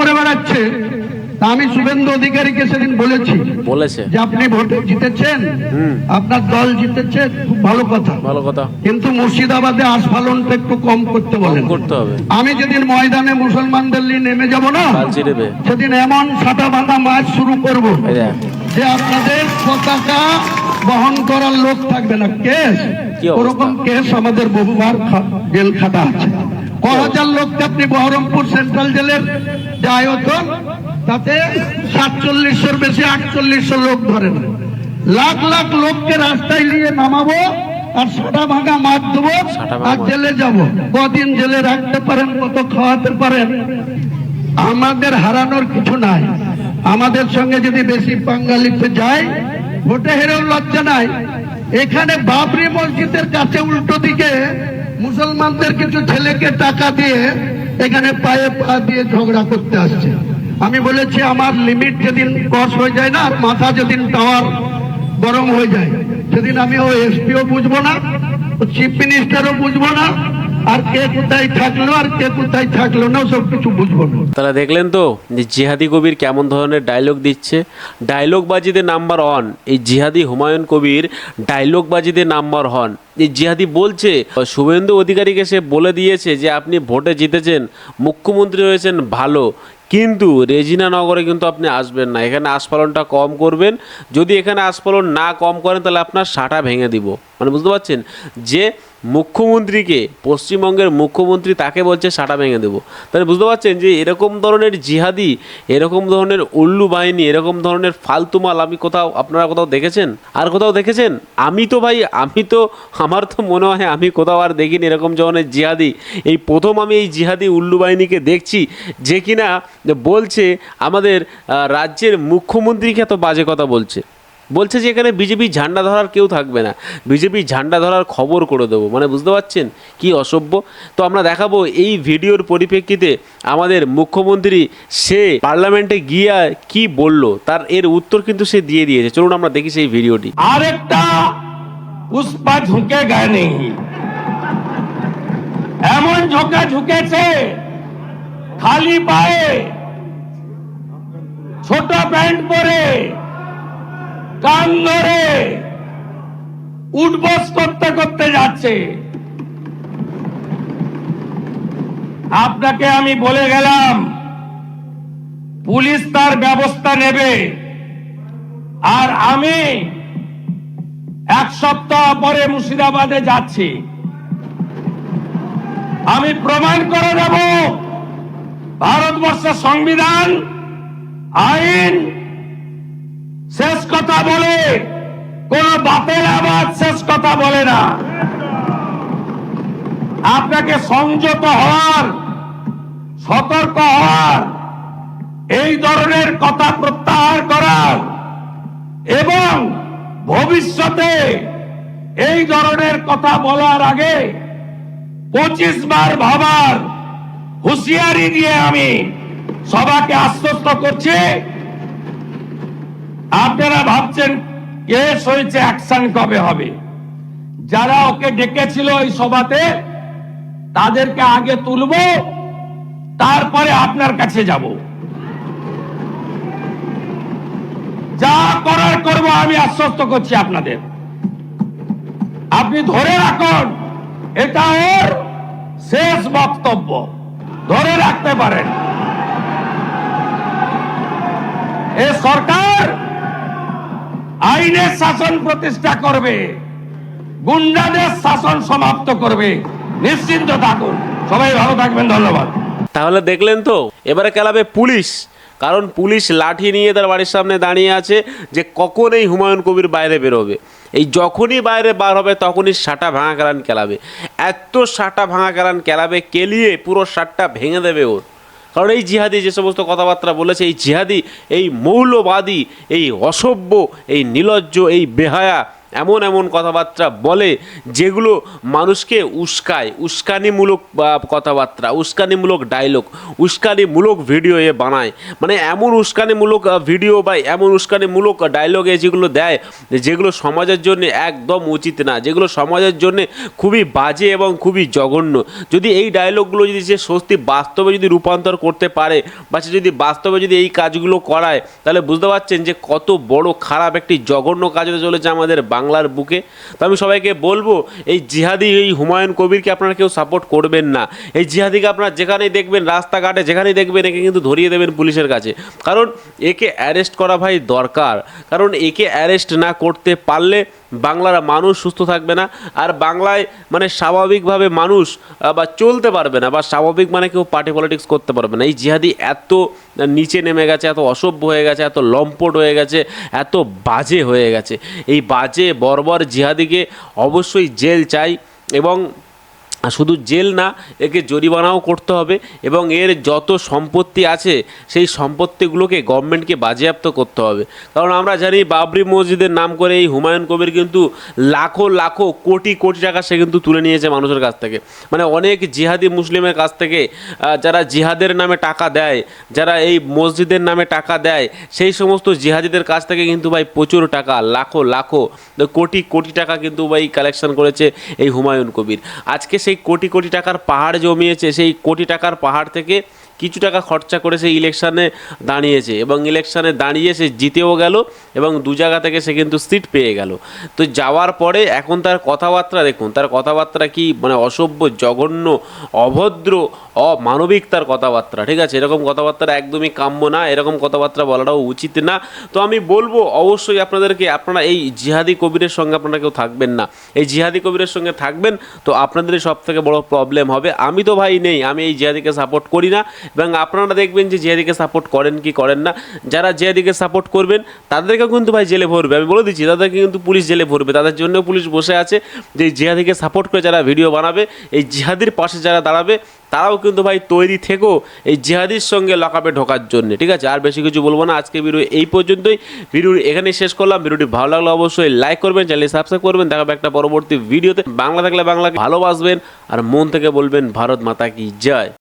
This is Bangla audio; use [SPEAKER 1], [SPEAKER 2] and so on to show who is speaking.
[SPEAKER 1] করে বেড়াচ্ছে। আমি শুভেন্দু অধিকারীকে সেদিন বলেছি যে আপনি ভোটে জিতেছেন, আপনার দল জিতেছে, খুব ভালো কথা, কিন্তু মুর্শিদাবাদে আস্ফালনটা একটু কম করতে বলেন। আমি যেদিন ময়দানে মুসলমানদের নিয়ে নেমে যাব না, সেদিন এমন সাদা বাঁধা মাছ শুরু করব যে আপনাদের পতাকা বহন করার লোক থাকবে না। কেস, ওরকম কেস আমাদের বহুবার জেল খাটা আছে। ক হাজার লোককে আপনি বহরমপুর সেন্ট্রাল জেলের যে আয়তন, তাতে 4700-র বেশি 4800 লোক ধরে না। লাখ লাখ লোককে রাস্তায় নিয়ে নামাবো আর সাদা ভাঙা মাছ দেবো আর জেলে যাব। কদিন জেলে রাখতে পারেন, কত খাওয়াতে পারেন, আমাদের হারানোর কিছু নাই। আমাদের সঙ্গে যদি বেশি বাঙালিতে যায়, ভোটে হেরেও লজ্জা নাই। এখানে বাবরি মসজিদের কাছে উল্টো দিকে মুসলমানদের কিছু ছেলেকে টাকা দিয়ে এখানে পায়ে পা দিয়ে ঝগড়া করতে আসছে। আমি বলেছি আমার লিমিট যেদিন ক্রস হয়ে যায় না, আর মাথা যেদিন টাওয়ার গরম হয়ে যায়, সেদিন আমি ও এসপিও বুঝবো না, ও চিফ মিনিস্টারও বুঝবো না, আর কে কোথায় থাকলো আর কে কোথায় থাকলো না সব কিছু বুঝবো না।
[SPEAKER 2] তারা দেখলেন তো যে জিহাদি কবির কেমন ধরনের ডায়লগ দিচ্ছে। ডায়লগ বাজিতে নাম্বার 1 এই জিহাদি হুমায়ুন কবির, ডায়লগ বাজিতে নাম্বার 1। এই জিহাদি বলছে শুভেন্দু অধিকারীকে সে বলে দিয়েছে যে আপনি ভোটে জিতেছেন, মুখ্যমন্ত্রী হয়েছেন ভালো, কিন্তু রেজিনা নগরে কিন্তু আপনি আসবেন না, এখানে আস্ফালনটা কম করবেন। যদি এখানে আস্ফালন না কম করেন তাহলে আপনার সাটা ভেঙে দিব। মানে বুঝতে পারছেন যে মুখ্যমন্ত্রীকে, পশ্চিমবঙ্গের মুখ্যমন্ত্রী তাকে বলছে সাটা ভেঙে দেবো। তাহলে বুঝতে পারছেন যে এরকম ধরনের জিহাদি, এরকম ধরনের উল্লু বাহিনী, এরকম ধরনের ফালতু মাল আপনারা কোথাও দেখেছেন? আর কোথাও দেখেছেন? আমি তো আমার তো মনে হয় আমি কোথাও আর দেখিনি এরকম ধরনের জিহাদি। এই প্রথম আমি এই জিহাদি উল্লু বাহিনীকে দেখছি, যে কিনা বলছে আমাদের রাজ্যের মুখ্যমন্ত্রীকে এত বাজে কথা বলছে যে এখানে বিজেপি ঝান্ডা ধরার কেউ থাকবে না, বিজেপি ঝান্ডা ধরার খবর করে দেবো। মানে বুঝতে পারছেন কি অসভ্য। তো আমরা দেখাবো এই ভিডিওর পরিপ্রেক্ষিতে আমাদের মুখ্যমন্ত্রী সে পার্লামেন্টে গিয়ে কি বলল, তার এর উত্তর কিন্তু সে দিয়ে দিয়েছে। চলুন আমরা দেখি সেই ভিডিওটি।
[SPEAKER 3] আরেকটা পুষ্পা ঝুঁকে গায়নি, এমন ঝুঁকেছে খালি পায়ে, ছোট প্যান্ট পরে, কান ধরে উঠবস করতে যাচ্ছে। আপনাকে আমি বলে গেলাম পুলিশ তার ব্যবস্থা নেবে, আর আমি 1 সপ্তাহ পরে মুর্শিদাবাদে যাচ্ছি। আমি প্রমাণ করে দেব ভারতবর্ষের সংবিধান, আইন শেষ কথা বলে, কোন বাপের আবাদ শেষ কথা বলে না। আপনাকে সংযত হওয়ার, সতর্ক হওয়ার, এই ধরনের কথা প্রত্যাহার করার এবং ভবিষ্যতে এই ধরনের কথা বলার আগে 25 বার ভাবার হুঁশিয়ারি দিয়ে আমি সবাইকে আশ্বস্ত করছি। আপনারা ভাবছেন কেস হয়েছে, অ্যাকশন কবে হবে? যারা ওকে ডেকেছিল এই সভাতে তাদেরকে আগে তুলব, তারপরে আপনার কাছে যাব। যা করার করব, আমি আশ্বস্ত করছি আপনাদের। আপনি ধরে রাখুন, এটা ওর শেষ বক্তব্য, ধরে রাখতে পারেন। এ সরকার আইনের শাসন প্রতিষ্ঠা করবে, গুন্ডাদের শাসন সমাপ্ত করবে, নিশ্চিন্ত থাকুন। সবাই ভালো থাকবেন, ধন্যবাদ।
[SPEAKER 2] তাহলে দেখলেন তো, এবারে খেলাবে পুলিশ, কারণ পুলিশ লাঠি নিয়ে তার বাড়ির সামনে দাঁড়িয়ে আছে যে কখন এই হুমায়ুন কবির বাইরে বেরোবে। এই যখনই বাইরে বার হবে তখনই সাটা ভাঙা কেলান খেলাবে, এত সাটা ভাঙা কেলান খেলাবে, কেলিয়ে পুরো সাটটা ভেঙে দেবে ওর। কারণ এই জিহাদি যে সমস্ত কথাবার্তা বলেছে, এই জিহাদি, এই মৌলবাদী, এই অসভ্য, এই নির্লজ্জ, এই বেহায়া, এমন এমন কথাবার্তা বলে যেগুলো মানুষকে উস্কায়, উস্কানিমূলক কথাবার্তা, উস্কানিমূলক ডায়লগ, উস্কানিমূলক ভিডিও এ বানায়, মানে এমন উস্কানিমূলক ভিডিও বা এমন উস্কানিমূলক ডায়লগে যেগুলো দেয় যেগুলো সমাজের জন্য একদম উচিত না, যেগুলো সমাজের জন্য খুবই বাজে এবং খুবই জঘন্য। যদি এই ডায়লগগুলো যদি সে সত্যি বাস্তবে যদি রূপান্তর করতে পারে বা সে যদি বাস্তবে যদি এই কাজগুলো করায়, তাহলে বুঝতে পারছেন যে কত বড় খারাপ একটি জঘন্য কাজ হতে চলেছে আমাদের বাংলার বুকে। তো আমি সবাইকে বলবো, এই জিহাদি এই হুমায়ুন কবিরকে আপনারা কেউ সাপোর্ট করবেন না। এই জিহাদিকে আপনারা যেখানেই দেখবেন, রাস্তাঘাটে যেখানেই দেখবেন, একে কিন্তু ধরিয়ে দেবেন পুলিশের কাছে, কারণ একে অ্যারেস্ট করা ভাই দরকার। কারণ একে অ্যারেস্ট না করতে পারলে বাংলার মানুষ সুস্থ থাকবে না, আর বাংলায় মানে স্বাভাবিকভাবে মানুষ বা চলতে পারবে না, বা স্বাভাবিক মানে কেউ পার্টি পলিটিক্স করতে পারবে না। এই জিহাদি এত নিচে নেমে গেছে, এত অসভ্য হয়ে গেছে, এত লম্পট হয়ে গেছে, এত বাজে হয়ে গেছে। এই বাজে বর্বর জিহাদিকে অবশ্যই জেল চাই, এবং শুধু জেল না, একে জরিমানাও করতে হবে, এবং এর যত সম্পত্তি আছে সেই সম্পত্তিগুলোকে গভর্নমেন্টকে বাজেয়াপ্ত করতে হবে। কারণ আমরা জানি বাবরি মসজিদের নাম করে এই হুমায়ুন কবির কিন্তু লাখো লাখো কোটি কোটি টাকা সে কিন্তু তুলে নিয়েছে মানুষের কাছ থেকে, মানে অনেক জিহাদি মুসলিমের কাছ থেকে, যারা জিহাদের নামে টাকা দেয়, যারা এই মসজিদের নামে টাকা দেয়, সেই সমস্ত জিহাদিদের কাছ থেকে কিন্তু ভাই প্রচুর টাকা, লাখো লাখো কোটি কোটি টাকা কিন্তু ভাই কালেকশন করেছে এই হুমায়ুন কবির। আজকে সেই কোটি কোটি টাকার পাহাড় জমিয়েছে, সেই কোটি টাকার পাহাড় থেকে কিছু টাকা খরচা করে সে ইলেকশানে দাঁড়িয়েছে, এবং ইলেকশানে দাঁড়িয়ে সে জিতেও গেল, এবং দু জায়গা থেকে সে কিন্তু সিট পেয়ে গেল। তো যাওয়ার পরে এখন তার কথাবার্তা দেখুন, তার কথাবার্তা কি মানে অসভ্য, জঘন্য, অভদ্র, অমানবিক তার কথাবার্তা, ঠিক আছে? এরকম কথাবার্তা একদমই কাম্য না, এরকম কথাবার্তা বলাটাও উচিত না। তো আমি বলবো অবশ্যই আপনাদেরকে, আপনারা এই জিহাদি কবিরের সঙ্গে আপনারা কেউ থাকবেন না। এই জিহাদি কবিরের সঙ্গে থাকবেন তো আপনাদেরই সব থেকে বড় প্রবলেম হবে। আমি তো ভাই নেই, আমি এই জিহাদিকে সাপোর্ট করি না, এবং আপনারা দেখবেন যে জিহাদিকে সাপোর্ট করেন কি করেন না। যারা জিহাদিকে সাপোর্ট করবেন তাদেরকেও কিন্তু ভাই জেলে ভরবে, আমি বলে দিচ্ছি, তাদেরকে কিন্তু পুলিশ জেলে ভরবে। তাদের জন্য পুলিশ বসে আছে যে জিহাদিকে সাপোর্ট করে যারা ভিডিও বানাবে, এই জিহাদির পাশে যারা দাঁড়াবে, তারাও কিন্তু ভাই তৈরি থেকেও এই জিহাদির সঙ্গে লকআপে ঢোকার জন্য, ঠিক আছে? আর বেশি কিছু বলবো না, আজকে ভিডিও এই পর্যন্তই। ভিডিও এখানেই শেষ করলাম। ভিডিওটি ভালো লাগলে অবশ্যই লাইক করবেন, চ্যানেল সাবস্ক্রাইব করবেন। দেখাবে একটা পরবর্তী ভিডিওতে। বাংলা থাকলে বাংলাকে ভালোবাসবেন, আর মন থেকে বলবেন ভারত মাতা কি জয়।